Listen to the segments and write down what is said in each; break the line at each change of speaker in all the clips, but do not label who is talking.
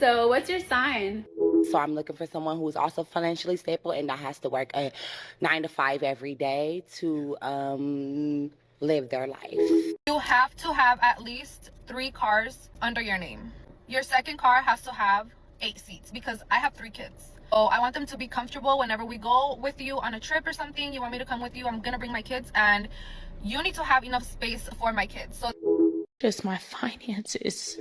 So what's your sign?
So I'm looking for someone who's also financially stable and that has to work a 9 to 5 every day to live their life.
You have to have at least 3 cars under your name. Your second car has to have 8 seats because I have 3 kids. So I want them to be comfortable whenever we go with you on a trip or something. You want me to come with you? I'm gonna bring my kids, and you need to have enough space for my kids. So
Just my finances.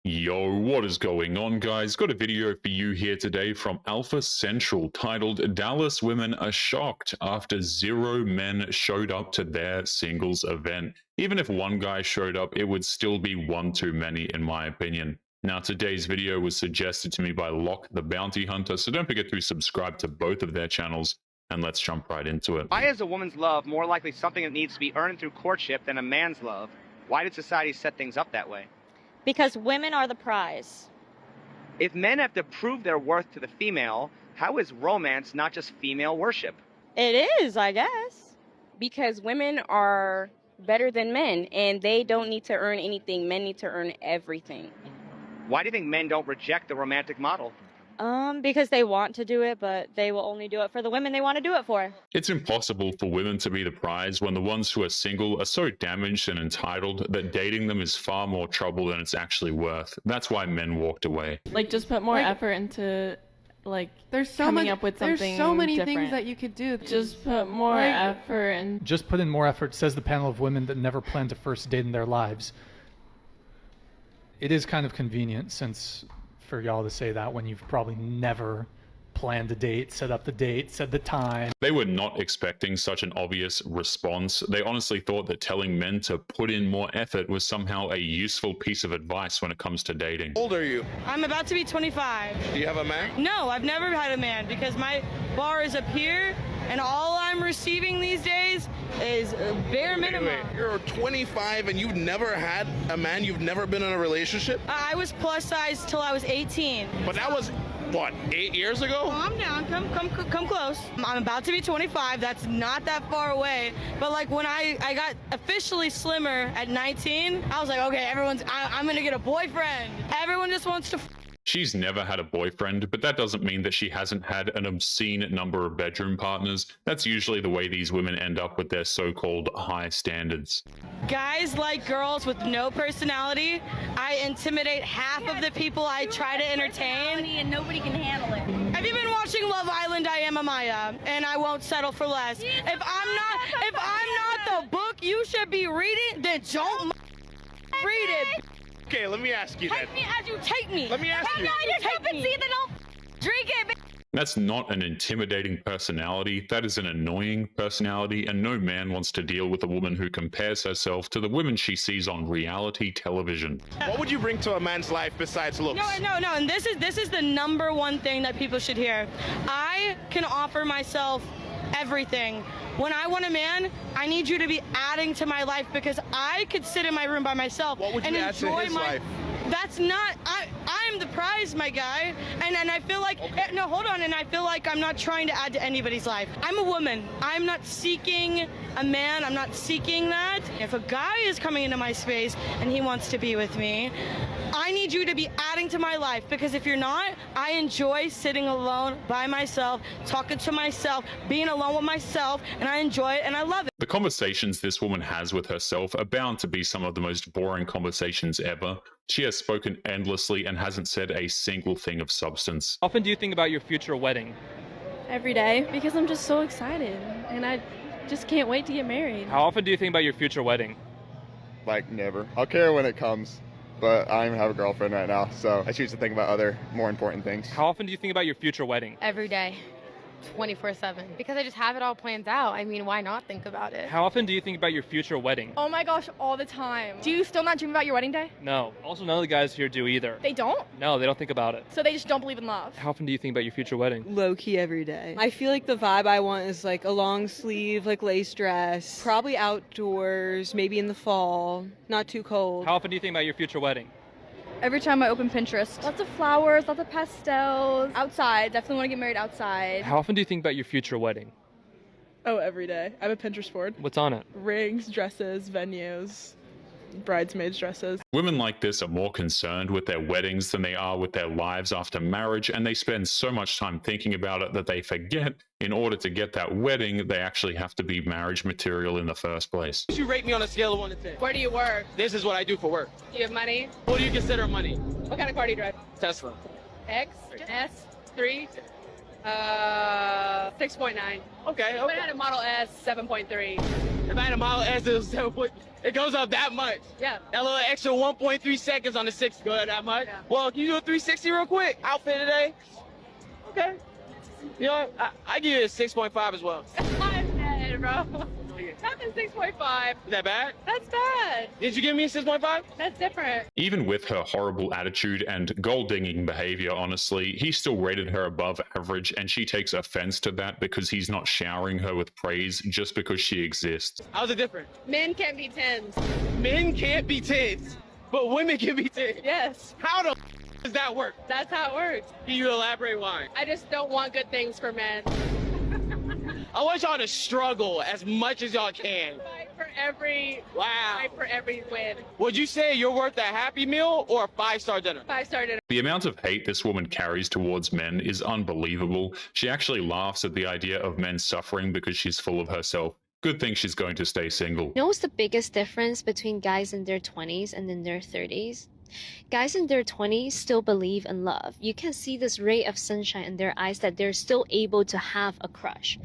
Yo, what is going on, guys? Got a video for you here today from Alpha Central titled Dallas Women Are Shocked After 0 Men Showed Up to Their Singles Event. Even if one guy showed up, it would still be one too many in my opinion. Now, today's video was suggested to me by Locke the Bounty Hunter, so don't forget to subscribe to both of their channels, and let's jump right into it.
Why is a woman's love more likely something that needs to be earned through courtship than a man's love? Why did society set things up that way?
Because women are the prize.
If men have to prove their worth to the female, how is romance not just female worship?
It is, I guess.
Because women are better than men, and they don't need to earn anything. Men need to earn everything.
Why do you think men don't reject the romantic model?
Because they want to do it, but they will only do it for the women they want to do it for.
It's impossible for women to be the prize when the ones who are single are so damaged and entitled that dating them is far more trouble than it's actually worth. That's why men walked away.
Like, just put more effort into, like,
there's so
coming
many,
up with something
There's so many
different.
things that you could do.
Just put more effort and...
Just put in more effort, says the panel of women that never planned a first date in their lives. It is kind of convenient since... for y'all to say that when you've probably never planned a date, set up the date, set the time.
They were not expecting such an obvious response. They honestly thought that telling men to put in more effort was somehow a useful piece of advice when it comes to dating.
How old are you?
I'm about to be 25.
Do you have a man?
No, I've never had a man because my bar is up here, and all I'm receiving these days is a bare minimum.
Wait, you're 25 and you've never had a man? You've never been in a relationship?
I was plus size till I was 18.
But that was, what, 8 years ago?
Calm down, come close. I'm about to be 25, that's not that far away. But like when I got officially slimmer at 19, I was like, okay, I'm gonna get a boyfriend. Everyone just wants to
She's never had a boyfriend, but that doesn't mean that she hasn't had an obscene number of bedroom partners. That's usually the way these women end up with their so-called high standards.
Guys like girls with no personality. I intimidate half of the people I try to entertain.
And nobody can handle it.
Have you been watching Love Island? I am Amaya, and I won't settle for less. If I'm not the book you should be reading, then don't read it.
Okay, let me ask you then.
Take me as you take me.
Let me ask you.
Take me. Then don't drink it.
That's not an intimidating personality, that is an annoying personality, and no man wants to deal with a woman who compares herself to the women she sees on reality television.
What would you bring to a man's life besides looks?
No, and this is the number one thing that people should hear. I can offer myself everything. When I want a man, I need you to be adding to my life because I could sit in my room by myself and enjoy my life. That's not, I'm the prize, my guy. And I feel like, no, hold on. And I feel like I'm not trying to add to anybody's life. I'm a woman. I'm not seeking a man. I'm not seeking that. If a guy is coming into my space and he wants to be with me, I need you to be adding to my life because if you're not, I enjoy sitting alone by myself, talking to myself, being alone with myself, and I enjoy it and I love it.
The conversations this woman has with herself are bound to be some of the most boring conversations ever. She has spoken endlessly and hasn't said a single thing of substance.
How often do you think about your future wedding?
Every day, because I'm just so excited, and I just can't wait to get married.
How often do you think about your future wedding?
Like, never. I'll care when it comes, but I don't even have a girlfriend right now, so I choose to think about other, more important things.
How often do you think about your future wedding?
Every day. 24/7 because I just have it all planned out. I mean, why not think about it?
How often do you think about your future wedding?
Oh my gosh, all the time. Do you still not dream about your wedding day?
No. Also, none of the guys here do either.
They don't?
No, they don't think about it.
So they just don't believe in love?
How often do you think about your future wedding?
Low-key every day. I feel like the vibe I want is like a long sleeve, like lace dress, probably outdoors, maybe in the fall, not too cold.
How often do you think about your future wedding?
Every time I open Pinterest. Lots of flowers, lots of pastels. Outside, definitely want to get married outside.
How often do you think about your future wedding?
Oh, every day. I have a Pinterest board.
What's on it?
Rings, dresses, venues, bridesmaids dresses.
Women like this are more concerned with their weddings than they are with their lives after marriage, and they spend so much time thinking about it that they forget in order to get that wedding, they actually have to be marriage material in the first place.
You rate me on a scale of 1 to 10.
Where do you work?
This is what I do for work.
Do you have money?
What do you consider money?
What kind of car do you drive?
Tesla.
X, S, 3, 6.9.
Okay.
If I had a Model S, 7.3.
If I had a Model S, it was 7 point. It goes up that much.
Yeah.
That little extra 1.3 seconds on the 6 go up that much. Yeah. Well, can you do a 360 real quick? Outfit today. Okay. You know what? I give you a 6.5 as well.
I'm dead, bro. Nothing 6.5.
Is that bad?
That's bad.
Did you give me a 6.5?
That's different.
Even with her horrible attitude and gold-digging behavior, honestly, he still rated her above average, and she takes offense to that because he's not showering her with praise just because she exists.
How's it different?
Men can't be 10s.
Men can't be 10s, but women can be 10s.
Yes.
How the does that work?
That's how it works.
Can you elaborate why?
I just don't want good things for men.
I want y'all to struggle as much as y'all can.
Fight for every win.
Would you say you're worth a Happy Meal or a 5-star dinner?
5-star dinner.
The amount of hate this woman carries towards men is unbelievable. She actually laughs at the idea of men suffering because she's full of herself. Good thing she's going to stay single.
You know what's the biggest difference between guys in their 20s and in their 30s? Guys in their 20s still believe in love. You can see this ray of sunshine in their eyes that they're still able to have a crush.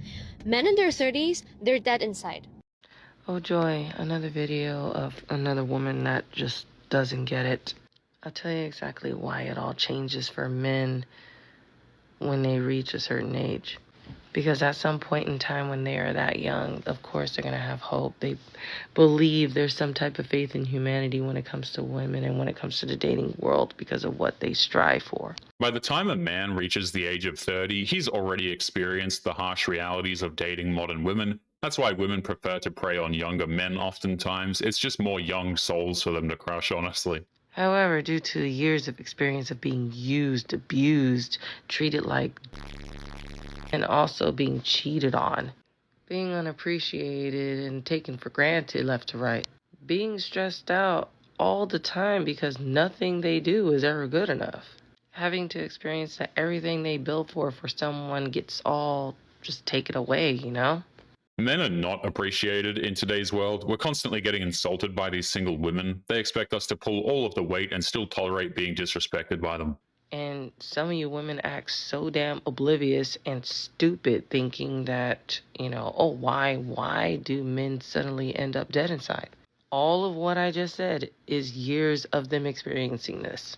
Men in their 30s, they're dead inside.
Oh joy, another video of another woman that just doesn't get it. I'll tell you exactly why it all changes for men when they reach a certain age. Because at some point in time when they are that young, of course they're going to have hope. They believe there's some type of faith in humanity when it comes to women and when it comes to the dating world because of what they strive for.
By the time a man reaches the age of 30, he's already experienced the harsh realities of dating modern women. That's why women prefer to prey on younger men oftentimes. It's just more young souls for them to crush, honestly.
However, due to years of experience of being used, abused, treated like and also being cheated on, being unappreciated and taken for granted left to right, being stressed out all the time because nothing they do is ever good enough, having to experience that everything they built for someone gets all just taken away, you know?
Men are not appreciated in today's world. We're constantly getting insulted by these single women. They expect us to pull all of the weight and still tolerate being disrespected by them.
And some of you women act so damn oblivious and stupid thinking that, you know, oh, why do men suddenly end up dead inside? All of what I just said is years of them experiencing this.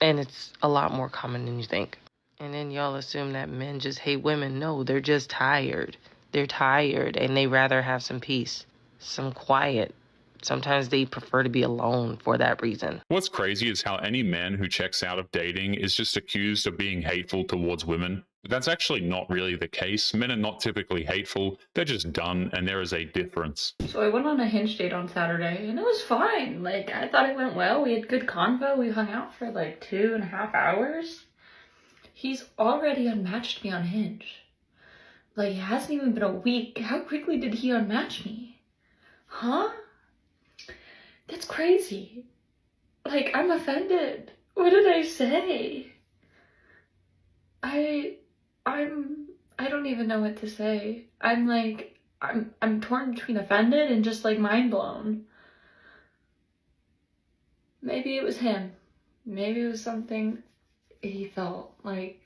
And it's a lot more common than you think. And then y'all assume that men just hate women. No, they're just tired. They're tired and they rather have some peace, some quiet. Sometimes they prefer to be alone for that reason.
What's crazy is how any man who checks out of dating is just accused of being hateful towards women. But that's actually not really the case. Men are not typically hateful. They're just done, and there is a difference.
So I went on a Hinge date on Saturday, and it was fine. Like, I thought it went well. We had good convo. We hung out for like 2.5 hours. He's already unmatched me on Hinge. Like, it hasn't even been a week. How quickly did he unmatch me? Huh? That's crazy. Like, I'm offended. What did I say? I don't even know what to say. I'm like, I'm torn between offended and just like mind blown. Maybe it was him. Maybe it was something he felt like,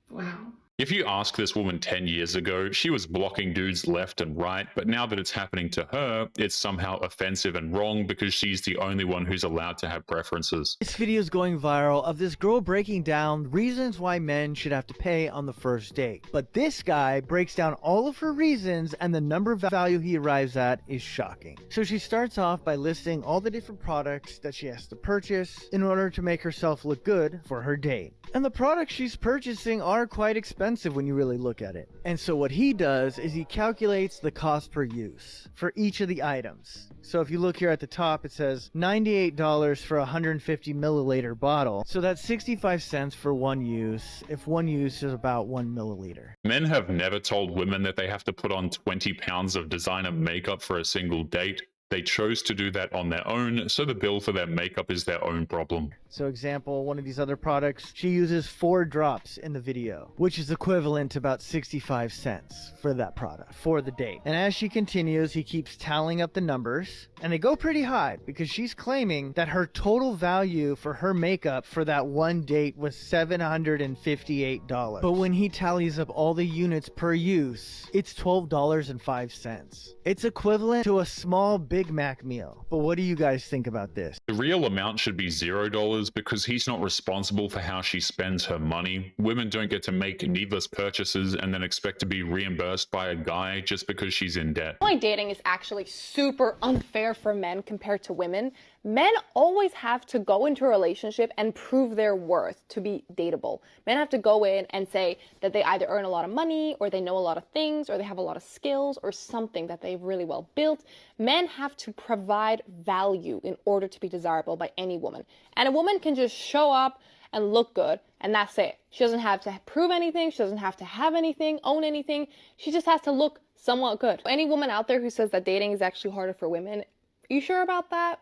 wow.
If you ask this woman 10 years ago, she was blocking dudes left and right, but now that it's happening to her, it's somehow offensive and wrong because she's the only one who's allowed to have preferences.
This video is going viral of this girl breaking down reasons why men should have to pay on the first date. But this guy breaks down all of her reasons and the number of value he arrives at is shocking. So she starts off by listing all the different products that she has to purchase in order to make herself look good for her date. And the products she's purchasing are quite expensive. expensive when you really look at it. And so what he does is he calculates the cost per use for each of the items. So if you look here at the top, it says $98 for a 150 milliliter bottle. So that's 65 cents for one use, if one use is about 1 milliliter.
Men have never told women that they have to put on 20 pounds of designer makeup for a single date. They chose to do that on their own, so the bill for their makeup is their own problem.
So example, one of these other products, she uses 4 drops in the video, which is equivalent to about 65 cents for that product, for the date. And as she continues, he keeps tallying up the numbers, and they go pretty high, because she's claiming that her total value for her makeup for that one date was $758. But when he tallies up all the units per use, it's $12.05. It's equivalent to a small Big Mac meal. But what do you guys think about this?
The real amount should be $0 because he's not responsible for how she spends her money. Women don't get to make needless purchases and then expect to be reimbursed by a guy just because she's in debt.
Online dating is actually super unfair for men compared to women. Men always have to go into a relationship and prove their worth to be dateable. Men have to go in and say that they either earn a lot of money, or they know a lot of things, or they have a lot of skills, or something that they've really well built. Men have to provide value in order to be desirable by any woman. And a woman can just show up and look good, and that's it. She doesn't have to prove anything. She doesn't have to have anything, own anything. She just has to look somewhat good. Any woman out there who says that dating is actually harder for women, are you sure about that?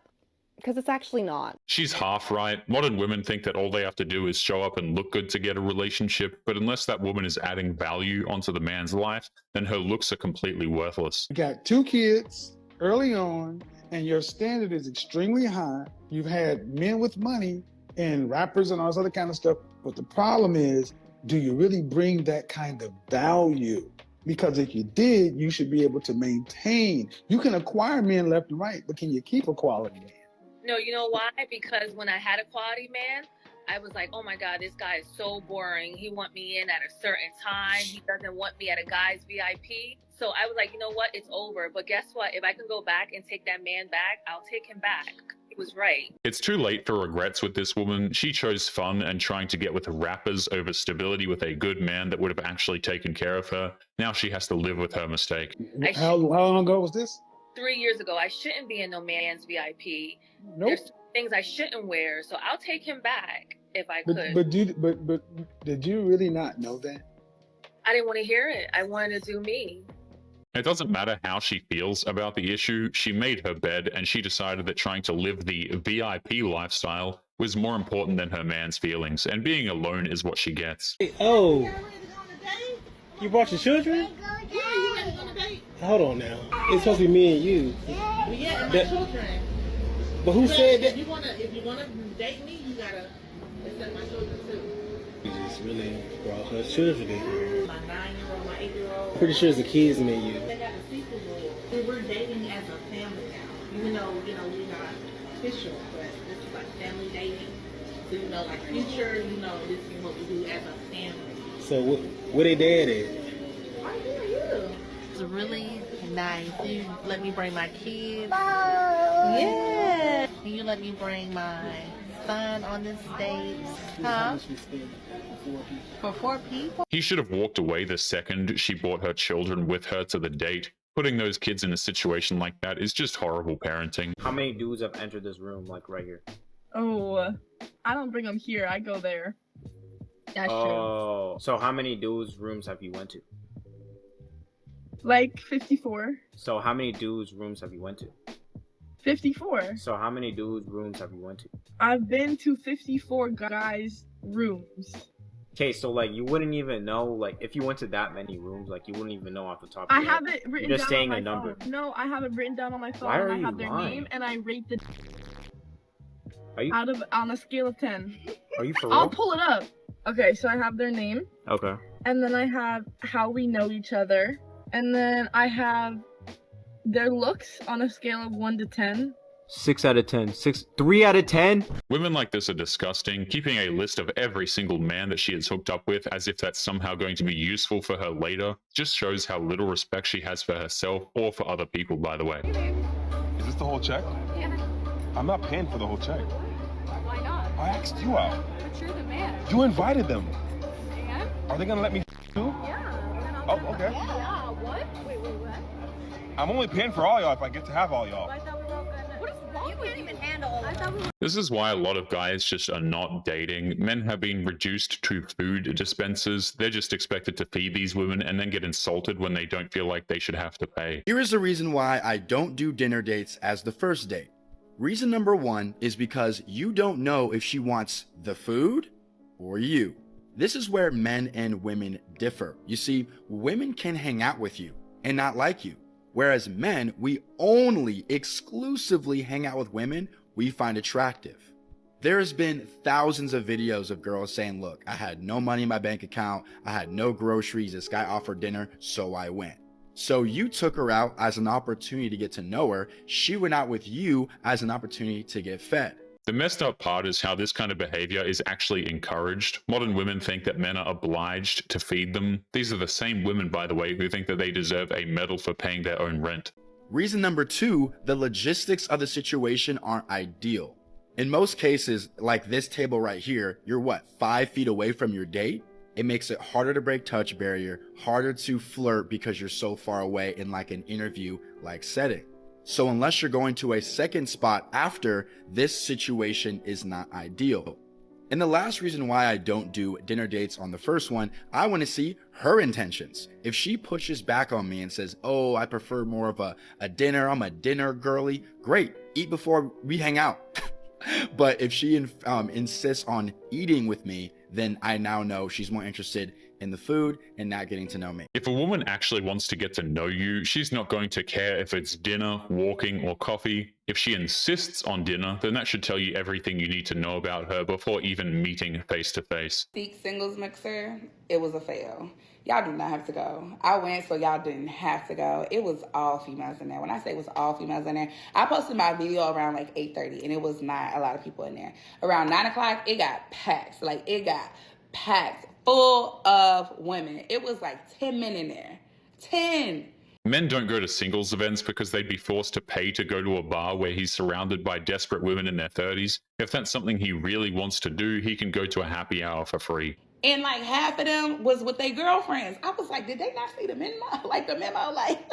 Because it's actually not.
She's half right. Modern women think that all they have to do is show up and look good to get a relationship, but unless that woman is adding value onto the man's life, then her looks are completely worthless.
You got 2 kids early on, and your standard is extremely high. You've had men with money and rappers and all this other kind of stuff, but the problem is, do you really bring that kind of value? Because if you did, you should be able to maintain. You can acquire men left and right, but can you keep a quality man?
No, you know why? Because when I had a quality man, I was like, oh my God, this guy is so boring. He want me in at a certain time. He doesn't want me at a guy's VIP. So I was like, you know what? It's over. But guess what? If I can go back and take that man back, I'll take him back. He was right.
It's too late for regrets with this woman. She chose fun and trying to get with rappers over stability with a good man that would have actually taken care of her. Now she has to live with her mistake.
How long ago was this?
3 years ago. I shouldn't be in no man's VIP.
Nope.
There's things I shouldn't wear, so I'll take him back if I could.
But did you really not know that?
I didn't want to hear it. I wanted to do me.
It doesn't matter how she feels about the issue. She made her bed and she decided that trying to live the VIP lifestyle was more important than her man's feelings, and being alone is what she gets.
Oh, you brought your children? Hold on now. It's supposed to be me and you.
Yeah, and my children.
But who said that?
If you wanna date me, you gotta accept my children too.
You just really brought her children in here.
My 9-year-old, my 8-year-old.
Pretty sure it's the kids made you.
They got a secret rule. We're dating as a family now. Even though, we're not official, but this is like family dating. So like future, this is what we do as a family.
So where they dad at?
Right here, you. It's really nice. You let me bring my kids.
Yeah.
Can you let me bring my son on this date? Huh? For 4 people?
He should have walked away the second she brought her children with her to the date. Putting those kids in a situation like that is just horrible parenting.
How many dudes have entered this room, like right here?
Oh, I don't bring them here. I go there. That's true.
Oh, so how many dudes' rooms have you went to?
Like 54.
So how many dudes' rooms have you went to?
54.
So how many dudes' rooms have you went to?
I've been to 54 guys' rooms.
Okay, so like you wouldn't even know, like if you went to that many rooms, like you wouldn't even know off the top of your head.
I have it written
You're just
down
saying
on
a
my
number.
phone. No, I have it written down on my phone.
Why are
I
you
have their
lying?
name and I rate the
Are you
on a scale of 10.
Are you for real?
I'll pull it up. Okay, so I have their name.
Okay.
And then I have how we know each other. And then I have their looks on a scale of 1 to 10.
6 out of 10. 3 out of 10?
Women like this are disgusting. Keeping a list of every single man that she has hooked up with as if that's somehow going to be useful for her later just shows how little respect she has for herself or for other people, by the way.
Is this the whole check?
Yeah.
I'm not paying for the whole check.
Why not?
I asked you out.
But you're the man.
You invited them.
And?
Are they gonna let me
Yeah.
Oh, okay.
Yeah, what? Wait, what?
I'm only paying for all y'all if I get to have all y'all.
I thought we were all gonna... What is wrong with you? Can't even handle all of that.
This is why a lot of guys just are not dating. Men have been reduced to food dispensers. They're just expected to feed these women and then get insulted when they don't feel like they should have to pay.
Here is the reason why I don't do dinner dates as the first date. Reason number one is because you don't know if she wants the food or you. This is where men and women differ. You see, women can hang out with you and not like you. Whereas men, we only exclusively hang out with women we find attractive. There's been thousands of videos of girls saying, look, I had no money in my bank account, I had no groceries, this guy offered dinner, so I went. So you took her out as an opportunity to get to know her, she went out with you as an opportunity to get fed.
The messed up part is how this kind of behavior is actually encouraged. Modern women think that men are obliged to feed them. These are the same women, by the way, who think that they deserve a medal for paying their own rent.
Reason number two, the logistics of the situation aren't ideal. In most cases, like this table right here, you're what, 5 feet away from your date? It makes it harder to break touch barrier, harder to flirt because you're so far away in like an interview-like setting. So unless you're going to a second spot after, this situation is not ideal. And the last reason why I don't do dinner dates on the first one, I want to see her intentions. If she pushes back on me and says, oh, I prefer more of a dinner, I'm a dinner girly, great, eat before we hang out. But if she insists on eating with me, then I now know she's more interested in the food and not getting to know me.
If a woman actually wants to get to know you, she's not going to care if it's dinner, walking, or coffee. If she insists on dinner, then that should tell you everything you need to know about her before even meeting face to face.
Seek singles mixer, it was a fail. Y'all do not have to go. I went so y'all didn't have to go. It was all females in there. When I say it was all females in there, I posted my video around like 8:30 and it was not a lot of people in there. Around 9 o'clock, it got packed. Like it got packed full of women. It was like 10 men in there. 10.
Men don't go to singles events because they'd be forced to pay to go to a bar where he's surrounded by desperate women in their 30s. If that's something he really wants to do, he can go to a happy hour for free.
And like half of them was with their girlfriends. I was like, did they not see the memo? Like the memo, like,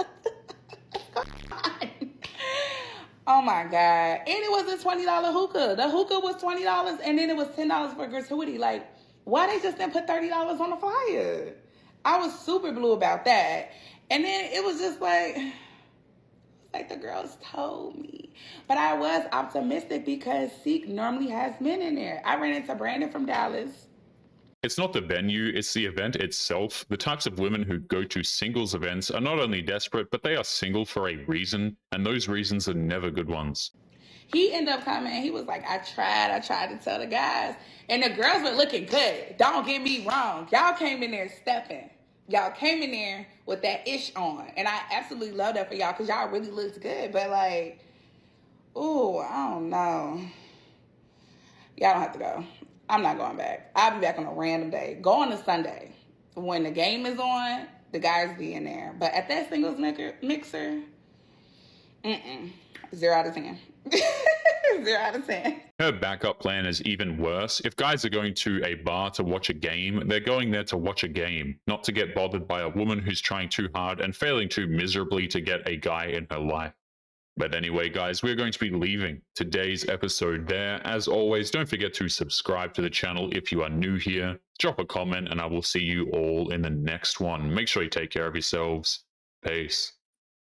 oh my God. And it was a $20 hookah. The hookah was $20 and then it was $10 for gratuity. Like, why they just didn't put $30 on the flyer? I was super blue about that. And then it was just like the girls told me. But I was optimistic because Seek normally has men in there. I ran into Brandon from Dallas.
It's not the venue, it's the event itself. The types of women who go to singles events are not only desperate, but they are single for a reason, and those reasons are never good ones.
He ended up coming and he was like, I tried to tell the guys. And the girls were looking good. Don't get me wrong. Y'all came in there stepping. Y'all came in there with that ish on. And I absolutely love that for y'all because y'all really looked good. But like, ooh, I don't know. Y'all don't have to go. I'm not going back. I'll be back on a random day. Go on a Sunday. When the game is on, the guys be in there. But at that singles mixer, 0 out of 10. 0 out of 10.
Her backup plan is even worse. If guys are going to a bar to watch a game, they're going there to watch a game, not to get bothered by a woman who's trying too hard and failing too miserably to get a guy in her life. But anyway, guys, we're going to be leaving today's episode there. As always, don't forget to subscribe to the channel if you are new here. Drop a comment and I will see you all in the next one. Make sure you take care of yourselves. Peace.